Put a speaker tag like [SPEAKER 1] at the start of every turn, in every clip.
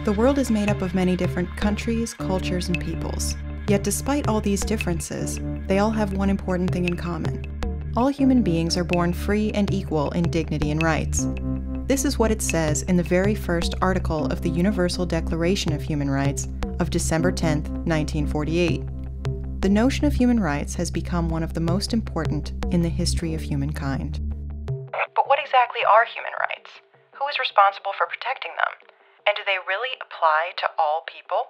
[SPEAKER 1] The world is made up of many different countries, cultures, and peoples. Yet despite all these differences, they all have one important thing in common. All human beings are born free and equal in dignity and rights. This is what it says in the very first article of the Universal Declaration of Human Rights of December 10, 1948. The notion of human rights has become one of the most important in the history of humankind.
[SPEAKER 2] But what exactly are human rights? Who is responsible for protecting them? And do they really apply to all people?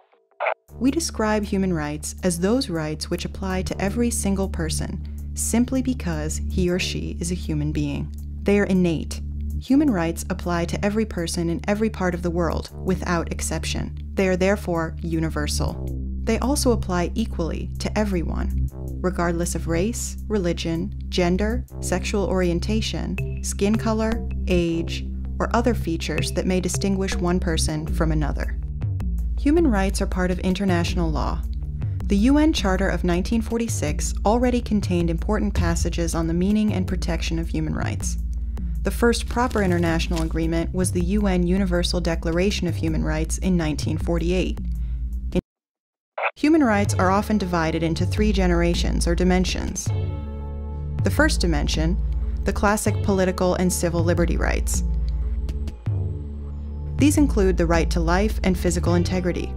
[SPEAKER 1] We describe human rights as those rights which apply to every single person, simply because he or she is a human being. They are innate. Human rights apply to every person in every part of the world, without exception. They are therefore universal. They also apply equally to everyone, regardless of race, religion, gender, sexual orientation, skin color, age, or other features that may distinguish one person from another. Human rights are part of international law. The UN Charter of 1946 already contained important passages on the meaning and protection of human rights. The first proper international agreement was the UN Universal Declaration of Human Rights in 1948. Human rights are often divided into 3 generations or dimensions. The first dimension, the classic political and civil liberty rights. These include the right to life and physical integrity,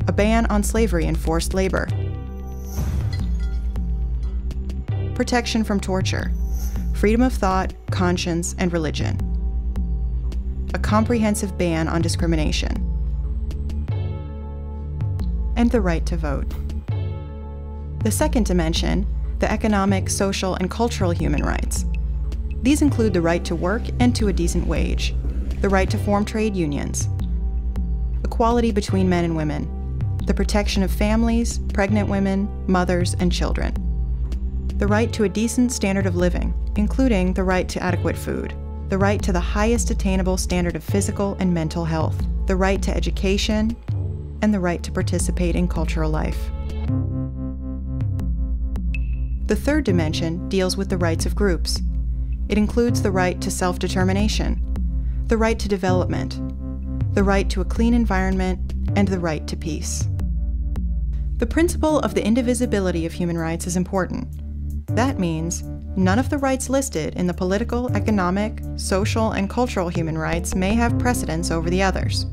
[SPEAKER 1] a ban on slavery and forced labor, protection from torture, freedom of thought, conscience, and religion, a comprehensive ban on discrimination, and the right to vote. The second dimension, the economic, social, and cultural human rights. These include the right to work and to a decent wage, the right to form trade unions, equality between men and women, the protection of families, pregnant women, mothers, and children, the right to a decent standard of living, including the right to adequate food, the right to the highest attainable standard of physical and mental health, the right to education, and the right to participate in cultural life. The third dimension deals with the rights of groups. It includes the right to self-determination, the right to development, the right to a clean environment, and the right to peace. The principle of the indivisibility of human rights is important. That means none of the rights listed in the political, economic, social, and cultural human rights may have precedence over the others.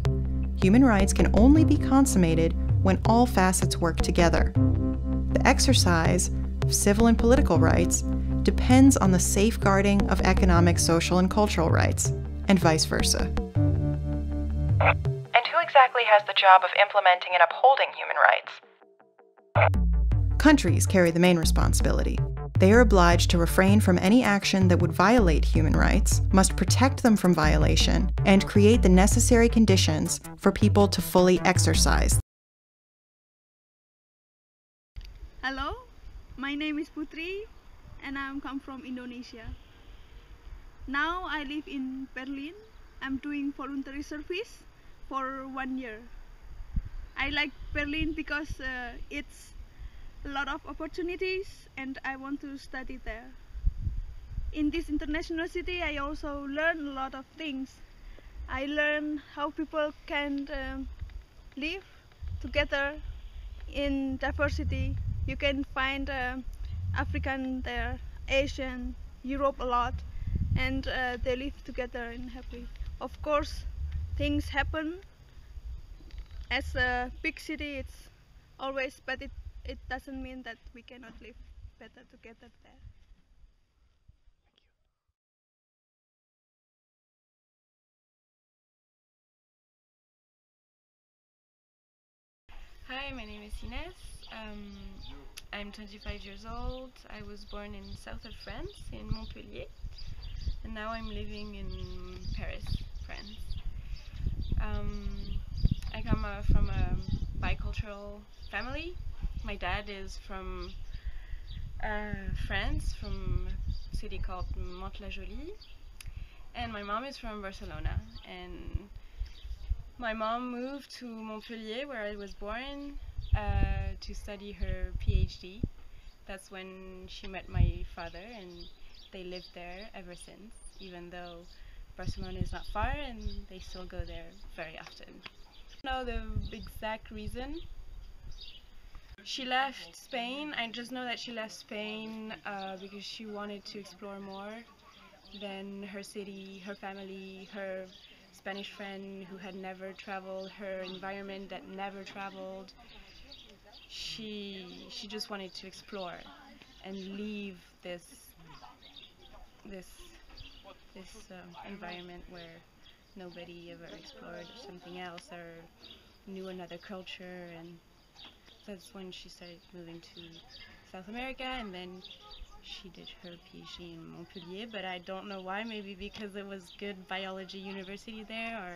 [SPEAKER 1] Human rights can only be consummated when all facets work together. The exercise of civil and political rights depends on the safeguarding of economic, social, and cultural rights, and vice versa.
[SPEAKER 2] And who exactly has the job of implementing and upholding human rights?
[SPEAKER 1] Countries carry the main responsibility. They are obliged to refrain from any action that would violate human rights, must protect them from violation, and create the necessary conditions for people to fully exercise.
[SPEAKER 3] Hello, my name is Putri and I come from Indonesia. Now I live in Berlin. I'm doing voluntary service for 1 year. I like Berlin because it's a lot of opportunities and I want to study there. In this international city I also learn a lot of things. I learn how people can live together in diversity. You can find African there, Asian, Europe a lot, and they live together and happy. Of course, things happen. As a big city, it's always, but it doesn't mean that we cannot live better together there.
[SPEAKER 4] Hi, my name is Ines. I'm 25 years old. I was born in south of France, in Montpellier, and now I'm living in Paris, France. I come from a bicultural family. My dad is from France, from a city called Mantes-la-Jolie, and my mom is from Barcelona. And my mom moved to Montpellier, where I was born, to study her PhD. That's when she met my father, and they lived there ever since, even though Barcelona is not far, and they still go there very often. know the exact reason. She left Spain. I just know that she left Spain because she wanted to explore more than her city, her family, her Spanish friend who had never traveled, her environment that never traveled. She just wanted to explore and leave this environment where nobody ever explored something else or knew another culture, and that's when she started moving to South America, and then she did her PhD in Montpellier, but I don't know why, maybe because it was good biology university there, or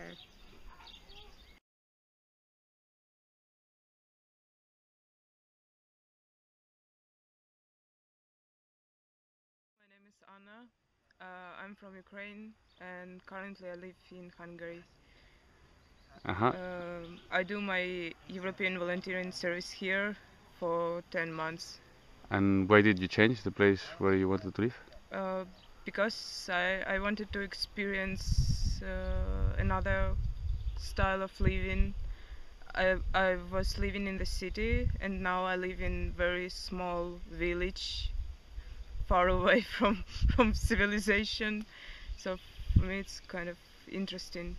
[SPEAKER 5] My name is Anna. I'm from Ukraine and currently I live in Hungary.
[SPEAKER 6] Uh-huh.
[SPEAKER 5] I do my European volunteering service here for 10 months
[SPEAKER 6] And why did you change the place where you wanted to live?
[SPEAKER 5] because I wanted to experience another style of living. I was living in the city and now I live in very small village far away from civilization, so for me it's kind of interesting.